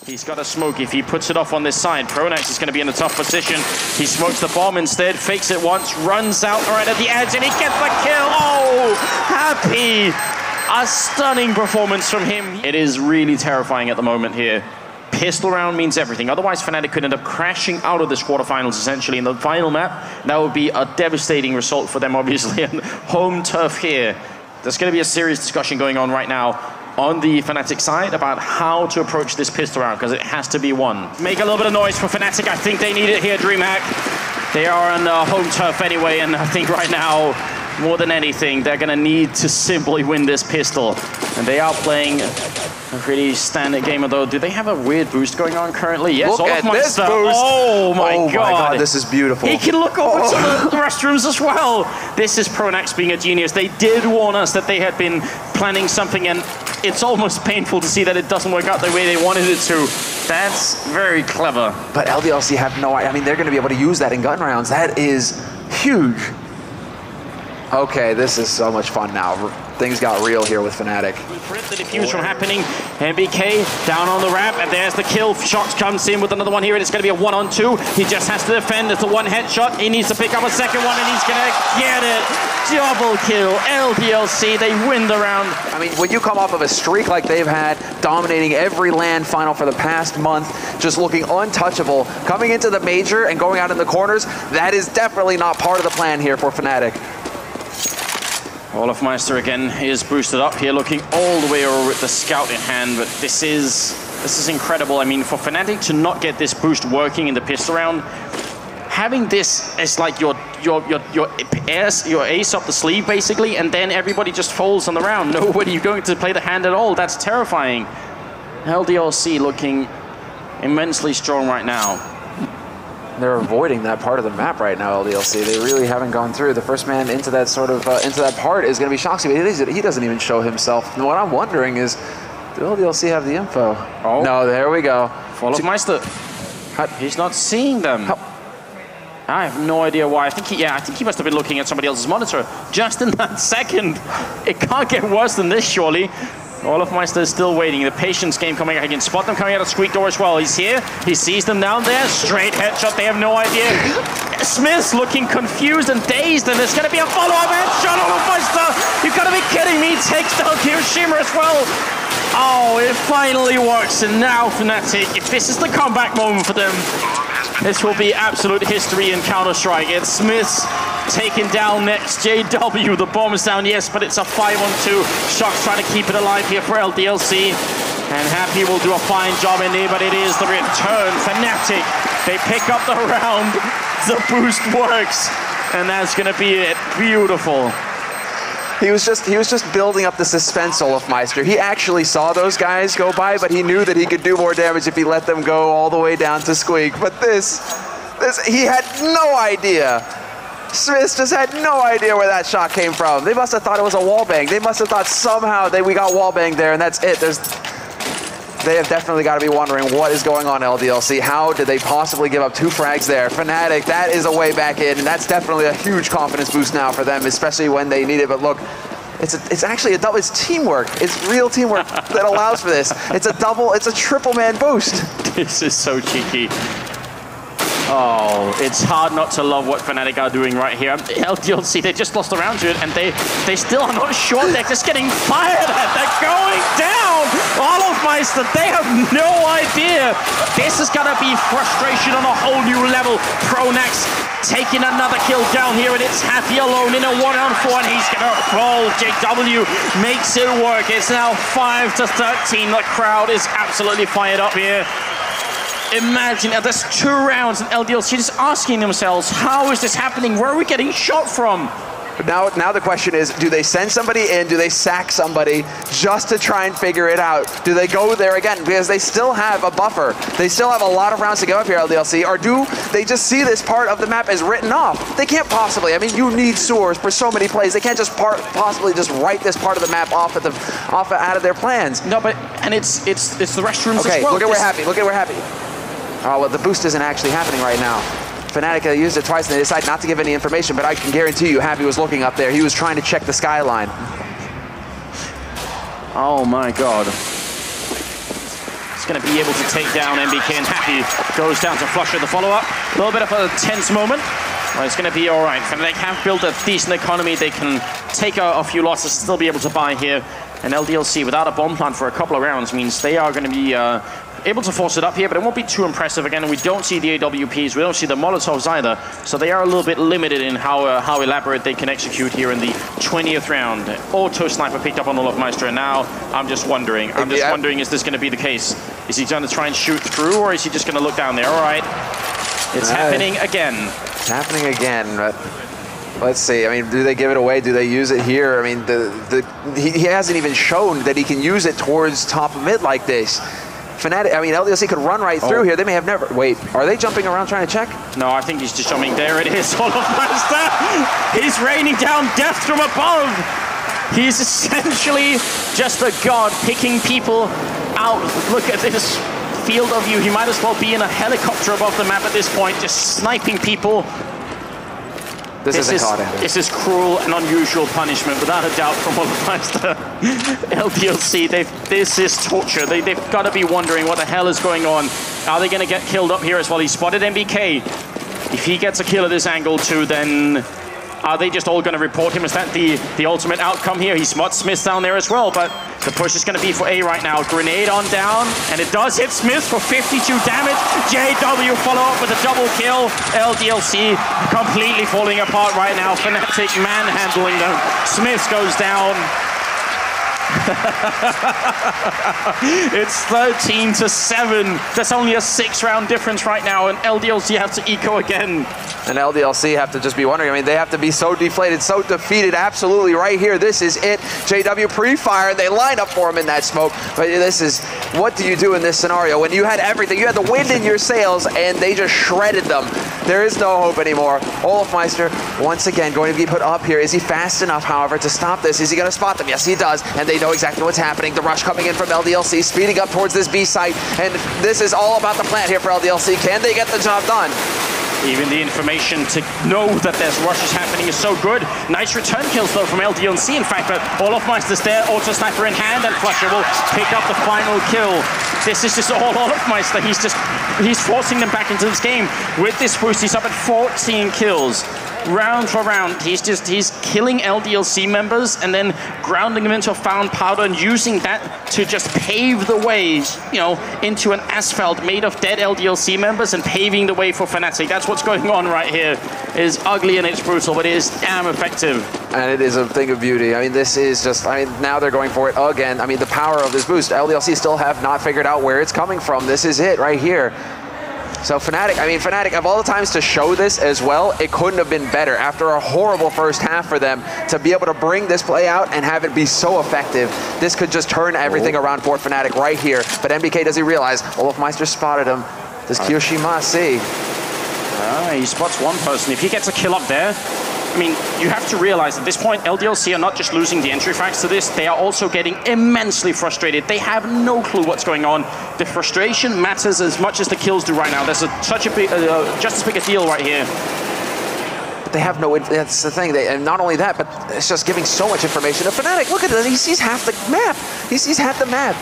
He's got a smoke. If he puts it off on this side, Pronax is going to be in a tough position. He smokes the bomb instead, fakes it once, runs out right at the edge, and he gets the kill. Oh, happy. A stunning performance from him. It is really terrifying at the moment here. Pistol round means everything. Otherwise, Fnatic could end up crashing out of this quarterfinals, essentially, in the final map. That would be a devastating result for them, obviously. And home turf here. There's going to be a serious discussion going on right now on the Fnatic side about how to approach this pistol round, because it has to be won. Make a little bit of noise for Fnatic. I think they need it here, DreamHack. They are on home turf anyway, and I think right now, more than anything, they're going to need to simply win this pistol. And they are playing a pretty standard game, although do they have a weird boost going on currently? Yes, look at this boost. Oh my god, this is beautiful. He can look over to the restrooms as well. This is Pronax being a genius. They did warn us that they had been planning something, and it's almost painful to see that it doesn't work out the way they wanted it to. That's very clever. But LDLC have no idea. I mean, they're going to be able to use that in gun rounds. That is huge. Okay, this is so much fun now. Things got real here with Fnatic. Prevent the diffuse from happening. MBK down on the ramp, and there's the kill. Shots comes in with another one here, and it's going to be a 1-on-2. He just has to defend. It's a one headshot. He needs to pick up a second one, and he's going to get it. Double kill. LDLC, they win the round. I mean, when you come off of a streak like they've had, dominating every LAN final for the past month, just looking untouchable, coming into the major and going out in the corners, that is definitely not part of the plan here for Fnatic. olof again is boosted up here, looking all the way over with the scout in hand, but this is incredible. I mean, for Fnatic to not get this boost working in the pistol round, having this as like your ace up the sleeve basically, and then everybody just folds on the round. Nobody going to play the hand at all. That's terrifying. LDLC looking immensely strong right now. They're avoiding that part of the map right now, LDLC. They really haven't gone through. The first man into that sort of into that part is going to be Shoxy, but he doesn't even show himself. And what I'm wondering is, do LDLC have the info? Oh. No, there we go. olof. He's not seeing them. I have no idea why. I think he must have been looking at somebody else's monitor just in that second. It can't get worse than this, surely. olof is still waiting. The patience game coming out. He can spot them coming out of Squeak door as well. He's here. He sees them down there. Straight headshot. They have no idea. Smith's looking confused and dazed, and there's going to be a follow-up headshot. olof, you've got to be kidding me. Takes down Hiroshima as well. Oh, it finally works. And now Fnatic, if this is the comeback moment for them, this will be absolute history in Counter-Strike. It's Smith's taken down next. JW, the bomb is down, yes, but it's a 5-on-2. Shock's trying to keep it alive here for LDLC. And Happy will do a fine job in there, but it is the return. Fnatic, they pick up the round. The boost works. And that's going to be it. Beautiful. He was just building up the suspense, olof. He actually saw those guys go by, but he knew that he could do more damage if he let them go all the way down to Squeak. But this he had no idea. Smith just had no idea where that shot came from. They must have thought it was a wallbang. They must have thought somehow we got wallbanged there, and that's it. They have definitely got to be wondering what is going on, LDLC. How did they possibly give up 2 frags there? Fnatic, that is a way back in, and that's definitely a huge confidence boost now for them, especially when they need it. But look, it's actually it's teamwork. It's real teamwork that allows for this. It's a triple man boost. This is so cheeky. Oh, it's hard not to love what Fnatic are doing right here. LDLC, they just lost the round to it, and they still are not sure. They're just getting fired at. They're going down. olof, they have no idea. This is going to be frustration on a whole new level. Pronax taking another kill down here, and it's Happy alone in a 1-on-4, and he's going to fall. JW makes it work. It's now 5-13. The crowd is absolutely fired up here. Imagine, there's 2 rounds and LDLC just asking themselves, how is this happening? Where are we getting shot from? Now the question is, do they send somebody in? Do they sack somebody just to try and figure it out? Do they go there again? Because they still have a buffer. They still have a lot of rounds to go up here, LDLC. Or do they just see this part of the map as written off? They can't possibly. I mean, you need sewers for so many plays. They can't just possibly just write this part of the map off out of their plans. No, but it's the restrooms as well. Okay, look at where Happy. Look at where Happy. Oh, well, the boost isn't actually happening right now. Fnatic used it twice and they decided not to give any information, but I can guarantee you Happy was looking up there. He was trying to check the skyline. Oh my god. He's going to be able to take down NBK, and Happy goes down to Flusher the follow-up. A little bit of a tense moment. Well, it's going to be all right. Fnatic have built a decent economy. They can take a few losses and still be able to buy here. And LDLC, without a bomb plant for a couple of rounds, means they are going to be able to force it up here, but it won't be too impressive. Again, we don't see the AWPs, we don't see the Molotovs either, so they are a little bit limited in how elaborate they can execute here in the 20th round. Auto Sniper picked up on olof, and now I'm just wondering, is this going to be the case? Is he going to try and shoot through, or is he just going to look down there? All right, it's happening again. It's happening again, but let's see. I mean, do they give it away? Do they use it here? I mean, he hasn't even shown that he can use it towards top of mid like this. Fnatic, I mean, LDLC could run right through here. They may have never. Wait, are they jumping around trying to check? No, I think he's just jumping. There it is, olof. He's raining down death from above. He's essentially just a god picking people out. Look at this field of view. He might as well be in a helicopter above the map at this point, just sniping people. This is cruel and unusual punishment, without a doubt, from olof. LDLC, this is torture. They've got to be wondering what the hell is going on. Are they going to get killed up here as well? He spotted NBK. If he gets a kill at this angle too, then are they just all going to report him? Is that the ultimate outcome here? He spots Smith down there as well, but the push is going to be for A right now. Grenade on down, and it does hit Smith for 52 damage. JW follow up with a double kill. LDLC completely falling apart right now. Fnatic manhandling them. Smith goes down. It's 13-7. That's only a 6-round difference right now, and LDLC have to eco again. And LDLC have to just be wondering. I mean, they have to be so deflated, so defeated. Absolutely right here. This is it. JW pre-fire. They line up for him in that smoke. But this is, what do you do in this scenario when you had everything? You had the wind in your sails, and they just shredded them. There is no hope anymore. olof, once again, going to be put up here. Is he fast enough, however, to stop this? Is he going to spot them? Yes, he does. And they know exactly what's happening. The rush coming in from LDLC, speeding up towards this B site. And this is all about the plant here for LDLC. Can they get the job done? Even the information to know that there's rushes happening is so good. Nice return kills though from LDLC, in fact, but olof there, auto sniper in hand, and Flusher will pick up the final kill. This is just all olof. He's forcing them back into this game. With this boost, he's up at 14 kills. Round for round, he's killing LDLC members and then grounding them into a found powder and using that to just pave the way, you know, into an asphalt made of dead LDLC members and paving the way for Fnatic. That's what's going on right here. It is ugly and it's brutal, but it is damn effective. And it is a thing of beauty. I mean, this is just, I mean, now they're going for it again. I mean, the power of this boost, LDLC still have not figured out where it's coming from. This is it right here. So Fnatic, of all the times to show this as well, it couldn't have been better. After a horrible first half for them, to be able to bring this play out and have it be so effective, this could just turn everything around for Fnatic right here. But NBK, does he realize? olof spotted him. Does Kyoshima see? He spots one person. If he gets a kill up there, I mean, you have to realize at this point, LDLC are not just losing the entry frags to this, they are also getting immensely frustrated. They have no clue what's going on. The frustration matters as much as the kills do right now. There's such a big, just as big a deal right here. But they have no, that's the thing, and not only that, but it's just giving so much information to Fnatic. Look at this, he sees half the map. He sees half the map.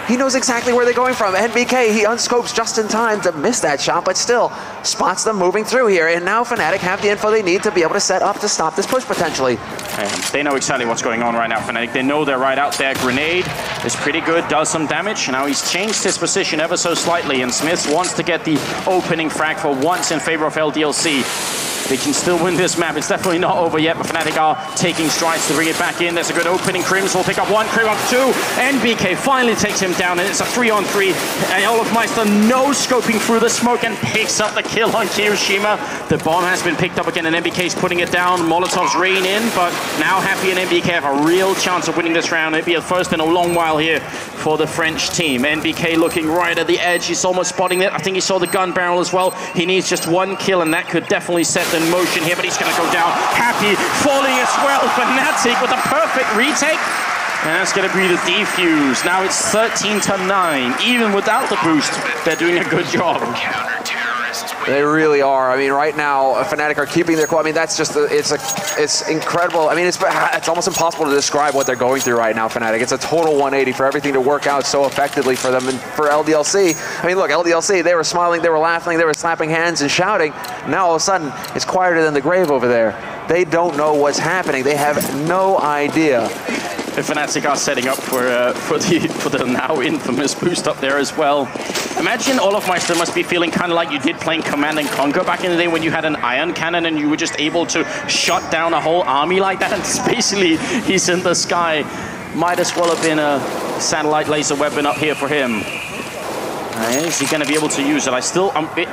He knows exactly where they're going from. NBK, he unscopes just in time to miss that shot, but still spots them moving through here. And now Fnatic have the info they need to be able to set up to stop this push potentially. They know exactly what's going on right now, Fnatic. They know they're right out there. Grenade is pretty good, does some damage. Now he's changed his position ever so slightly, and Smith wants to get the opening frag for once in favor of LDLC. They can still win this map. It's definitely not over yet, but Fnatic are taking strides to bring it back in. There's a good opening. Crims will pick up one, Krim up two. NBK finally takes him down, and it's a 3-on-3. And olof no-scoping through the smoke and picks up the kill on Kyoshima. The bomb has been picked up again, and NBK's putting it down. Molotovs rain in, but now Happy and NBK have a real chance of winning this round. It'll be a first in a long while here for the French team. NBK looking right at the edge. He's almost spotting it. I think he saw the gun barrel as well. He needs just one kill, and that could definitely set the motion here, but he's going to go down. Happy falling as well. Fnatic with a perfect retake. And that's going to be the defuse. Now it's 13-9. Even without the boost, they're doing a good job. They really are. I mean, right now, Fnatic are keeping their cool. I mean, that's just, it's incredible. I mean, it's almost impossible to describe what they're going through right now, Fnatic. It's a total 180 for everything to work out so effectively for them. And for LDLC, I mean, look, LDLC, they were smiling, they were laughing, they were slapping hands and shouting. Now, all of a sudden, it's quieter than the grave over there. They don't know what's happening. They have no idea. The Fnatic are setting up for the now infamous boost up there as well. Imagine olof must be feeling kind of like you did playing Command and Conquer back in the day when you had an iron cannon and you were just able to shut down a whole army like that. It's basically, he's in the sky. Might as well have been a satellite laser weapon up here for him. Is he going to be able to use it?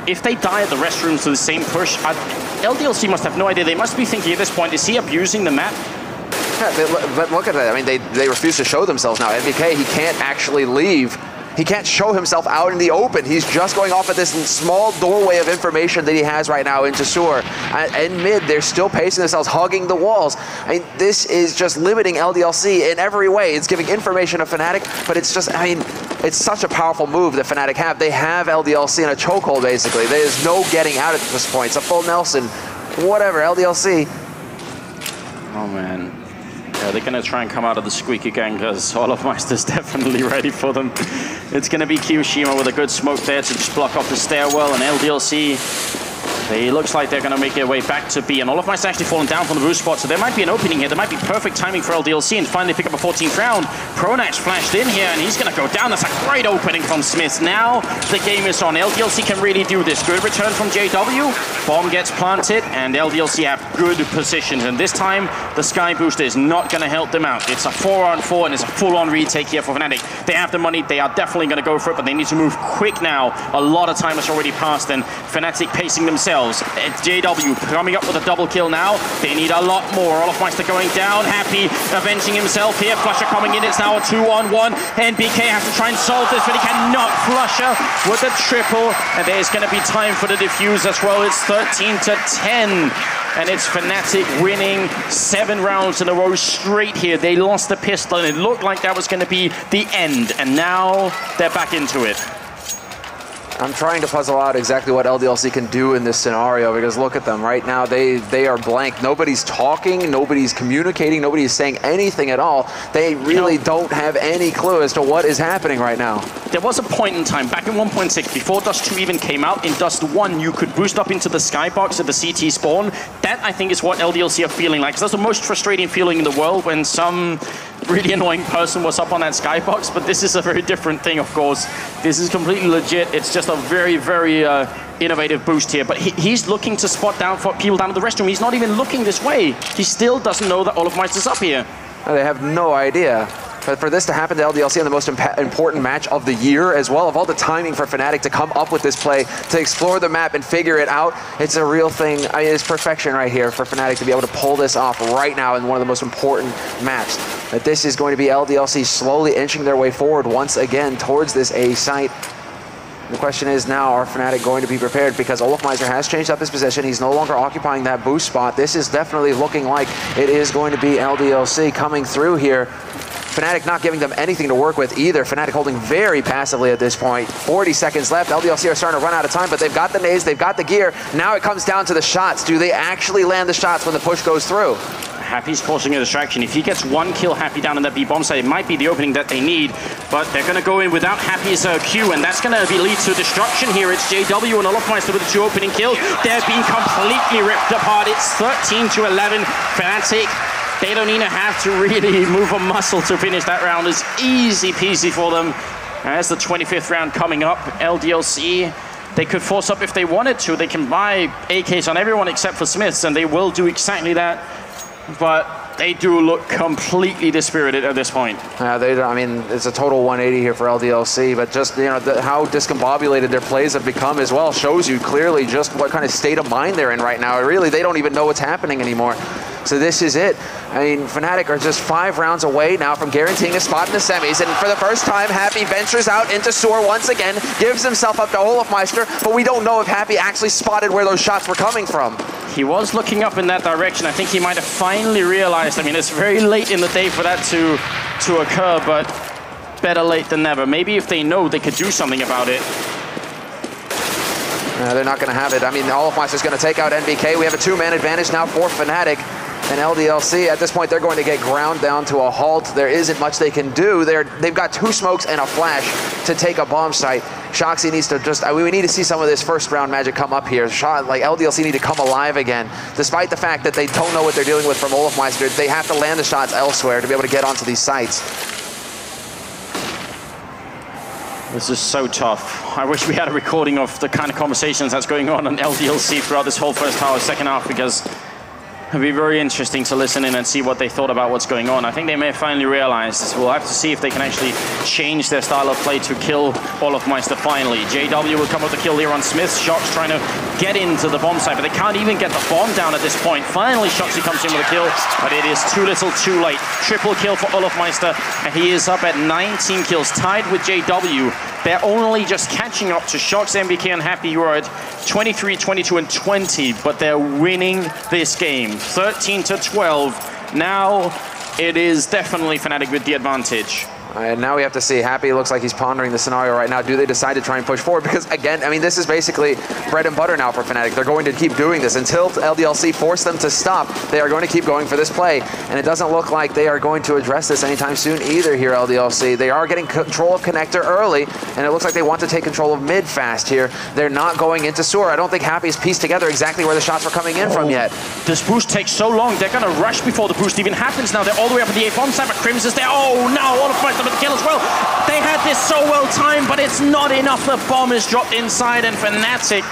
If they die at the restrooms to the same push, LDLC must have no idea. They must be thinking at this point, is he abusing the map? Yeah, but look at that. I mean, they refuse to show themselves now. MBK, he can't actually leave. He can't show himself out in the open. He's just going off at this small doorway of information that he has right now into Sur. In mid, they're still pacing themselves, hugging the walls. I mean, this is just limiting LDLC in every way. It's giving information to Fnatic, but it's just, I mean, it's such a powerful move that Fnatic have. They have LDLC in a chokehold, basically. There's no getting out at this point. It's a full Nelson. Whatever, LDLC. Oh, man. Yeah, they're going to try and come out of the squeak again because olof is definitely ready for them. It's going to be Kiyoshima with a good smoke there to just block off the stairwell, and LDLC, it looks like they're going to make their way back to B, and olof actually fallen down from the boost spot, so there might be an opening here. There might be perfect timing for LDLC and finally pick up a 14th round. Pronax flashed in here, and he's going to go down. That's a great opening from Smith. Now the game is on. LDLC can really do this. Good return from JW. Bomb gets planted, and LDLC have good positions, and this time the Sky Booster is not going to help them out. It's a 4-on-4, and it's a full-on retake here for Fnatic. They have the money. They are definitely going to go for it, but they need to move quick now. A lot of time has already passed, and Fnatic pacing themselves. It's JW coming up with a double kill now. They need a lot more. olof going down. Happy avenging himself here. Flusher coming in. It's now a 2-on-1. NBK has to try and solve this, but he cannot. Flusher with a triple, and there's going to be time for the defuse as well. It's 13-10. And it's Fnatic winning 7 rounds in a row straight here. They lost the pistol, and it looked like that was going to be the end. And now they're back into it. I'm trying to puzzle out exactly what LDLC can do in this scenario, because look at them right now. They are blank. Nobody's talking, nobody's communicating, nobody's saying anything at all. They really don't have any clue as to what is happening right now. There was a point in time back in 1.6 before Dust 2 even came out. In Dust 1, you could boost up into the skybox at the CT spawn. That, I think, is what LDLC are feeling like. 'Cause that's the most frustrating feeling in the world, when some really annoying person was up on that skybox. But this is a very different thing, of course. This is completely legit. It's just a very, very innovative boost here. But he's looking to spot down for people down at the restroom. He's not even looking this way. He still doesn't know that olof is up here. They have no idea. But for this to happen to LDLC in the most important match of the year as well, of all the timing for Fnatic to come up with this play, to explore the map and figure it out, it's a real thing. I mean, it's perfection right here for Fnatic to be able to pull this off right now in one of the most important maps. That this is going to be LDLC slowly inching their way forward once again towards this A site. The question is now, are Fnatic going to be prepared? Because olof has changed up his position. He's no longer occupying that boost spot. This is definitely looking like it is going to be LDLC coming through here. Fnatic not giving them anything to work with either. Fnatic holding very passively at this point. 40 seconds left. LDLC are starting to run out of time, but they've got the nades, they've got the gear. Now it comes down to the shots. Do they actually land the shots when the push goes through? Happy's causing a distraction. If he gets one kill Happy down in that B bomb site, it might be the opening that they need, but they're going to go in without Happy's Q, and that's going to lead to destruction here. It's JW and olof with the 2 opening kills. They're being completely ripped apart. It's 13-11. Fnatic, they don't even have to really move a muscle to finish that round. It's easy peasy for them. As the 25th round coming up, LDLC, they could force up if they wanted to. They can buy AKs on everyone except for Smiths, and they will do exactly that. But they do look completely dispirited at this point. I mean, it's a total 180 here for LDLC, but just, you know, how discombobulated their plays have become as well shows you clearly just what kind of state of mind they're in right now. Really, they don't even know what's happening anymore. So this is it. I mean, Fnatic are just 5 rounds away now from guaranteeing a spot in the semis, and for the first time, Happy ventures out into Sur once again, gives himself up to olof, but we don't know if Happy actually spotted where those shots were coming from. He was looking up in that direction. I think he might have finally realized. I mean, it's very late in the day for that to occur, but better late than never. Maybe if they know, they could do something about it. They're not going to have it. I mean, olof is going to take out NBK. We have a 2-man advantage now for Fnatic. And LDLC, at this point, they're going to get ground down to a halt. There isn't much they can do. They've got 2 smokes and a flash to take a bomb site. Shoxy needs to just, we need to see some of this first round magic come up here. Like LDLC need to come alive again. Despite the fact that they don't know what they're dealing with from olof, they have to land the shots elsewhere to be able to get onto these sites. This is so tough. I wish we had a recording of the kind of conversations that's going on LDLC throughout this whole first half, second half, because it'd be very interesting to listen in and see what they thought about what's going on. I think they may have finally realized. We'll have to see if they can actually change their style of play to kill olof finally. JW will come with the kill here on Smith. Shox trying to get into the bomb site, but they can't even get the bomb down at this point. Finally, Shoxy comes in with a kill, but it is too little, too late. Triple kill for olof, and he is up at 19 kills, tied with JW. They're only just catching up to Shox, MBK, and Happy, who are at 23, 22, and 20, but they're winning this game. 13-12. Now it is definitely Fnatic with the advantage. And now we have to see. Happy looks like he's pondering the scenario right now. Do they decide to try and push forward? Because again, I mean, this is basically bread and butter now for Fnatic. They're going to keep doing this until LDLC force them to stop. They are going to keep going for this play, and it doesn't look like they are going to address this anytime soon either here, LDLC. They are getting control of connector early, and it looks like they want to take control of mid fast here. They're not going into sewer. I don't think Happy's pieced together exactly where the shots were coming in from yet. This boost takes so long. They're going to rush before the boost even happens now. They're all the way up at the A bomb side, but Crims is there. Oh, no, all the with the kill as well. They had this so well timed, but it's not enough. The bomb is dropped inside, and Fnatic,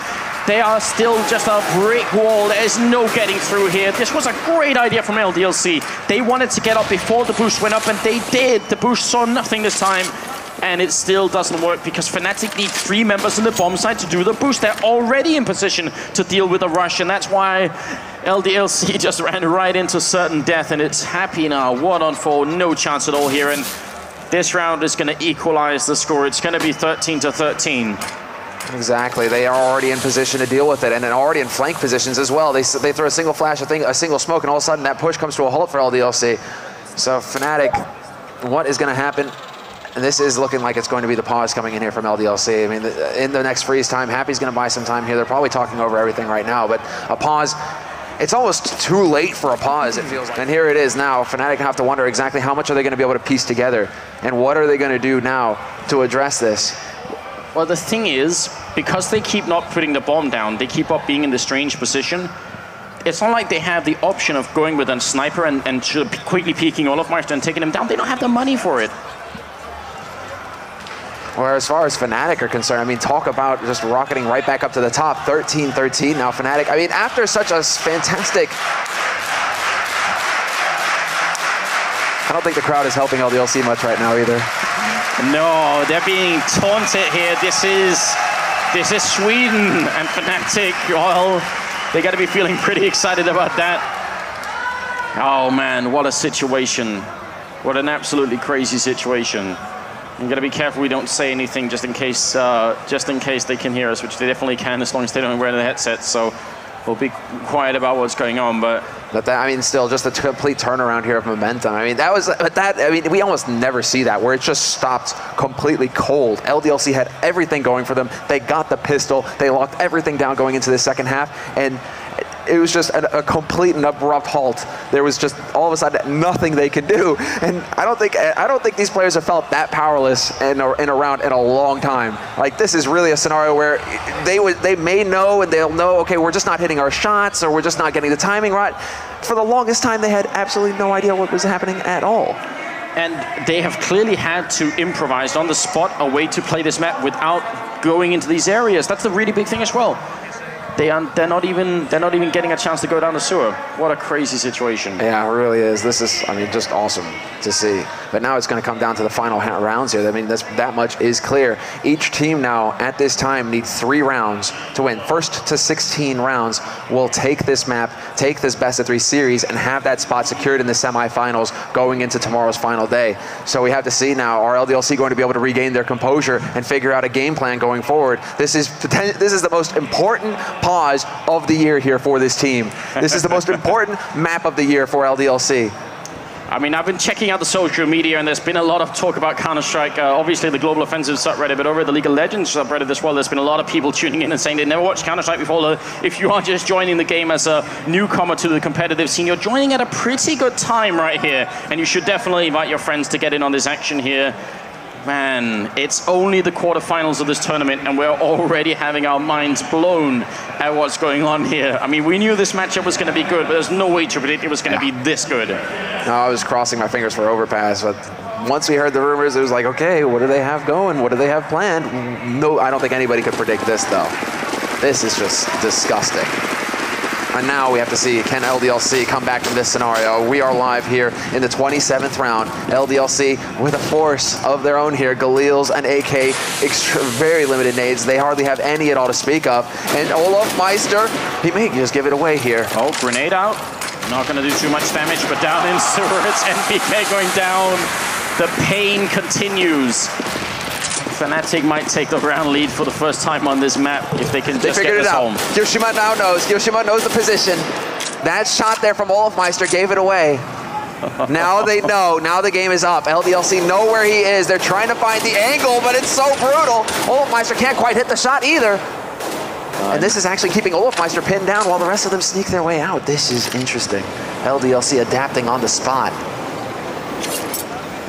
they are still just a brick wall. There's no getting through here. This was a great idea from LDLC. They wanted to get up before the boost went up, and they did. The boost saw nothing this time, and it still doesn't work because Fnatic need 3 members in the bomb side to do the boost. They're already in position to deal with a rush, and that's why LDLC just ran right into certain death, and it's Happy now. 1-on-4, no chance at all here, and this round is going to equalize the score. It's going to be 13-13. Exactly. They are already in position to deal with it, and then already in flank positions as well. They throw a single flash, a single smoke, and all of a sudden that push comes to a halt for LDLC. So Fnatic, what is going to happen? And this is looking like it's going to be the pause coming in here from LDLC. I mean, in the next freeze time, Happy's going to buy some time here. They're probably talking over everything right now, but a pause. It's almost too late for a pause, it feels like. And here it is now. Fnatic have to wonder exactly how much are they going to be able to piece together, and what are they going to do now to address this? Well, the thing is, because they keep not putting the bomb down, they keep up being in this strange position. It's not like they have the option of going with a sniper and quickly peeking olof and taking him down. They don't have the money for it. Where as far as Fnatic are concerned, I mean, talk about just rocketing right back up to the top. 13-13 now Fnatic. I mean, after such a fantastic... I don't think the crowd is helping LDLC much right now either. No, they're being taunted here. This is Sweden, and Fnatic, well, they got to be feeling pretty excited about that. Oh man, what a situation. What an absolutely crazy situation. I'm gonna be careful we don't say anything just in case they can hear us, which they definitely can as long as they don't wear the headsets. So we'll be quiet about what's going on. But that, I mean, still just a complete turnaround here of momentum. I mean, I mean, we almost never see that where it just stopped completely cold. LDLC had everything going for them. They got the pistol. They locked everything down going into the second half, and it was just a complete and abrupt halt. There was just all of a sudden nothing they could do, and I don't think these players have felt that powerless in a round in a long time. Like, this is really a scenario where they may know, and they'll know, okay, we're just not hitting our shots, or we're just not getting the timing right. For the longest time, they had absolutely no idea what was happening at all. And they have clearly had to improvise on the spot a way to play this map without going into these areas. That's the really big thing as well. They're not even getting a chance to go down the sewer. What a crazy situation. Yeah, it really is. This is, I mean, just awesome to see. But now it's going to come down to the final rounds here. I mean, that much is clear. Each team now, at this time, needs 3 rounds to win. First to 16 rounds will take this map, take this best-of-3 series, and have that spot secured in the semifinals going into tomorrow's final day. So we have to see now, are LDLC going to be able to regain their composure and figure out a game plan going forward? This is the most important pause of the year here for this team. This is the most important map of the year for LDLC. I mean, I've been checking out the social media, and there's been a lot of talk about Counter-Strike. Obviously, the Global Offensive subreddit, but over at the League of Legends subreddit as well, there's been a lot of people tuning in and saying they never watched Counter-Strike before. If you are just joining the game as a newcomer to the competitive scene, you're joining at a pretty good time right here, and you should definitely invite your friends to get in on this action here. Man, it's only the quarterfinals of this tournament, and we're already having our minds blown at what's going on here. I mean, we knew this matchup was going to be good, but there's no way to predict it was going to be this good. No, I was crossing my fingers for overpass, but once we heard the rumors, it was like, okay, what do they have going? What do they have planned? No, I don't think anybody could predict this, though. This is just disgusting. And now we have to see, can LDLC come back from this scenario? We are live here in the 27th round. LDLC with a force of their own here. Galil's and AK, very limited nades. They hardly have any at all to speak of. And olof Meister, he may just give it away here. Oh, grenade out. Not going to do too much damage, but down in Surits, NBK going down. The pain continues. Fnatic might take the round lead for the first time on this map if they can just get this home. Kyoshima now knows. Kyoshima knows the position. That shot there from olof Meister gave it away. Now they know. Now the game is up. LDLC know where he is. They're trying to find the angle, but it's so brutal. olof Meister can't quite hit the shot either. And this is actually keeping olof Meister pinned down while the rest of them sneak their way out. This is interesting. LDLC adapting on the spot.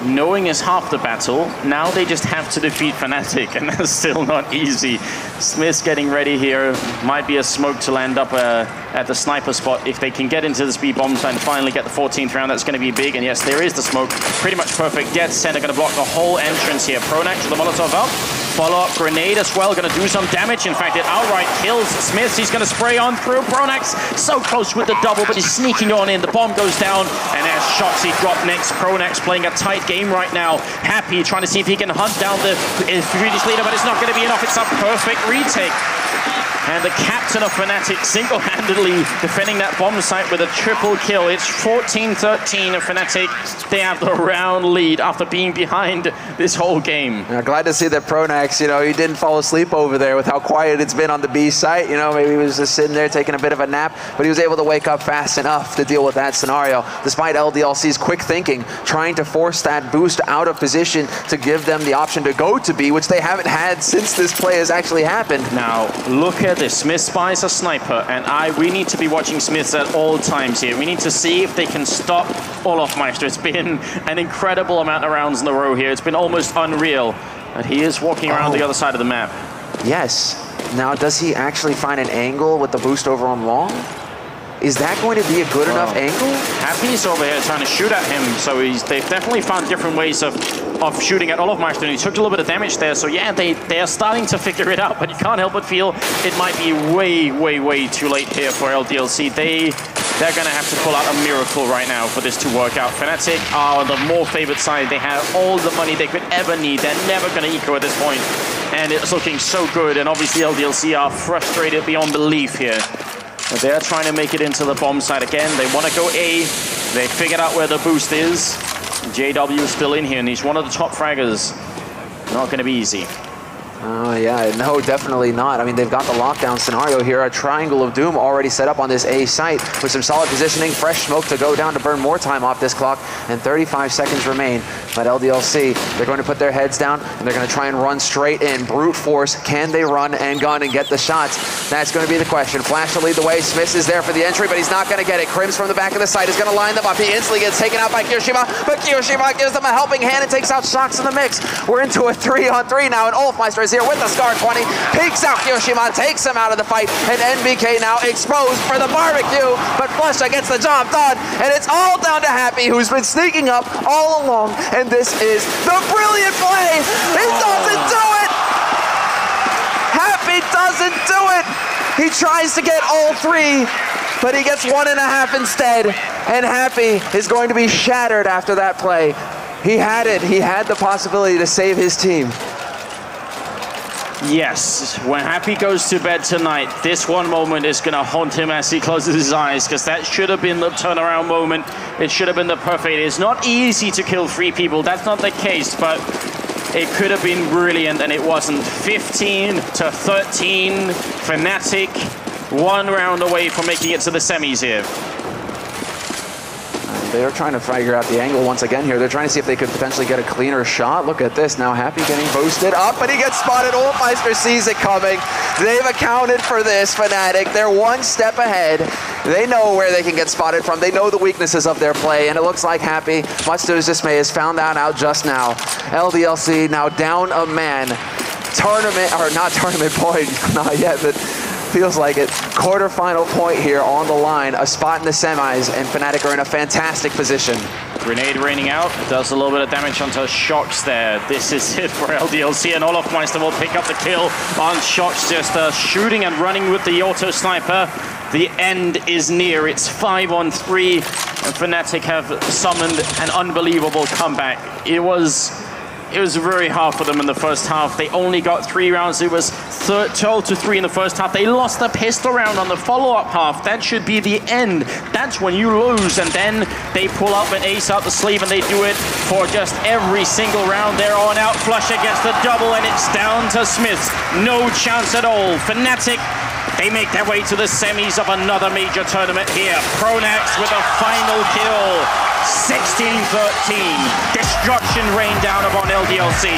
Knowing is half the battle. Now they just have to defeat Fnatic, and that's still not easy. Smith's getting ready here. Might be a smoke to land up at the sniper spot. If they can get into the speed bomb and finally get the 14th round, that's going to be big. And yes, there is the smoke. Pretty much perfect. Dead center going to block the whole entrance here. Pronax with the Molotov up. Follow-up grenade as well, going to do some damage. In fact, it outright kills Smith. He's going to spray on through. Pronax so close with the double, but he's sneaking on in. The bomb goes down, and as Shoxy drop next. Pronax playing a tight game right now. Happy, trying to see if he can hunt down the Swedish leader, but it's not going to be enough. It's a perfect retake. And the captain of Fnatic single-handedly defending that bomb site with a triple kill. It's 14-13 of Fnatic. They have the round lead after being behind this whole game. Yeah, glad to see that Pronax, he didn't fall asleep over there with how quiet it's been on the B site. Maybe he was just sitting there taking a bit of a nap, but he was able to wake up fast enough to deal with that scenario. Despite LDLC's quick thinking, trying to force that boost out of position to give them the option to go to B, which they haven't had since this play has actually happened. Now, look at this. Smith spies a sniper, and we need to be watching Smiths at all times here. We need to see if they can stop olof Meister. It's been an incredible amount of rounds in a row here. It's been almost unreal. But he is walking around the other side of the map. Yes. Now, does he actually find an angle with the boost over on long? Is that going to be a good enough angle? Happy's over here trying to shoot at him, so they've definitely found different ways of shooting at olof Meister, and he took a little bit of damage there, so yeah, they are starting to figure it out, but you can't help but feel it might be way too late here for LDLC. They're going to have to pull out a miracle right now for this to work out. Fnatic are the more favored side. They have all the money they could ever need. They're never going to eco at this point, and it's looking so good, and obviously LDLC are frustrated beyond belief here. But they're trying to make it into the bomb site again. They want to go A. They figured out where the boost is. JW is still in here, and he's one of the top fraggers. Not going to be easy. Oh, yeah, no, definitely not. I mean, they've got the lockdown scenario here. A triangle of doom already set up on this A site with some solid positioning, fresh smoke to go down to burn more time off this clock, and 35 seconds remain. But LDLC, they're going to put their heads down, and they're going to try and run straight in. Brute force, can they run and gun and get the shots? That's going to be the question. Flash to lead the way. Smith is there for the entry, but he's not going to get it. Krims from the back of the site is going to line them up. He instantly gets taken out by Kyoshima, but Kyoshima gives them a helping hand and takes out Shox in the mix. We're into a 3-on-3 now, and olof Meister is here with the Scar 20, peeks out Kyoshima, takes him out of the fight, and NBK now exposed for the barbecue, but Flusha gets the job done, and it's all down to Happy, who's been sneaking up all along, and this is the brilliant play! He doesn't do it! Happy doesn't do it! He tries to get all three, but he gets 1.5 instead, and Happy is going to be shattered after that play. He had it. He had the possibility to save his team. Yes, when Happy goes to bed tonight, this one moment is going to haunt him as he closes his eyes, because that should have been the turnaround moment. It should have been the perfect. It's not easy to kill 3 people. That's not the case, but it could have been brilliant, and it wasn't. 15-13, Fnatic, 1 round away from making it to the semis here. They're trying to figure out the angle once again here. They're trying to see if they could potentially get a cleaner shot. Look at this now. Happy getting boosted up, but he gets spotted. olof sees it coming. They've accounted for this, Fnatic. They're one step ahead. They know where they can get spotted from. They know the weaknesses of their play, and it looks like Happy, much to his dismay, has found that out just now. LDLC now down a man. Tournament, or not tournament point, not yet, but feels like it. Quarterfinal point here on the line. A spot in the semis, and Fnatic are in a fantastic position. Grenade raining out, does a little bit of damage onto Shocks there. This is it for LDLC, and olof will pick up the kill on Shocks, just shooting and running with the auto sniper. The end is near. It's 5-on-3, and Fnatic have summoned an unbelievable comeback. It was very hard for them in the first half. They only got 3 rounds. It was 12-3 in the first half. They lost the pistol round on the follow-up half. That should be the end. That's when you lose, and then they pull up an ace out the sleeve, and they do it for just every single round. They're on out flush against the double, and it's down to Smiths. No chance at all. Fnatic, they make their way to the semis of another major tournament here. Pronax with a final kill. 16-13. Destruction rained down upon LDLC.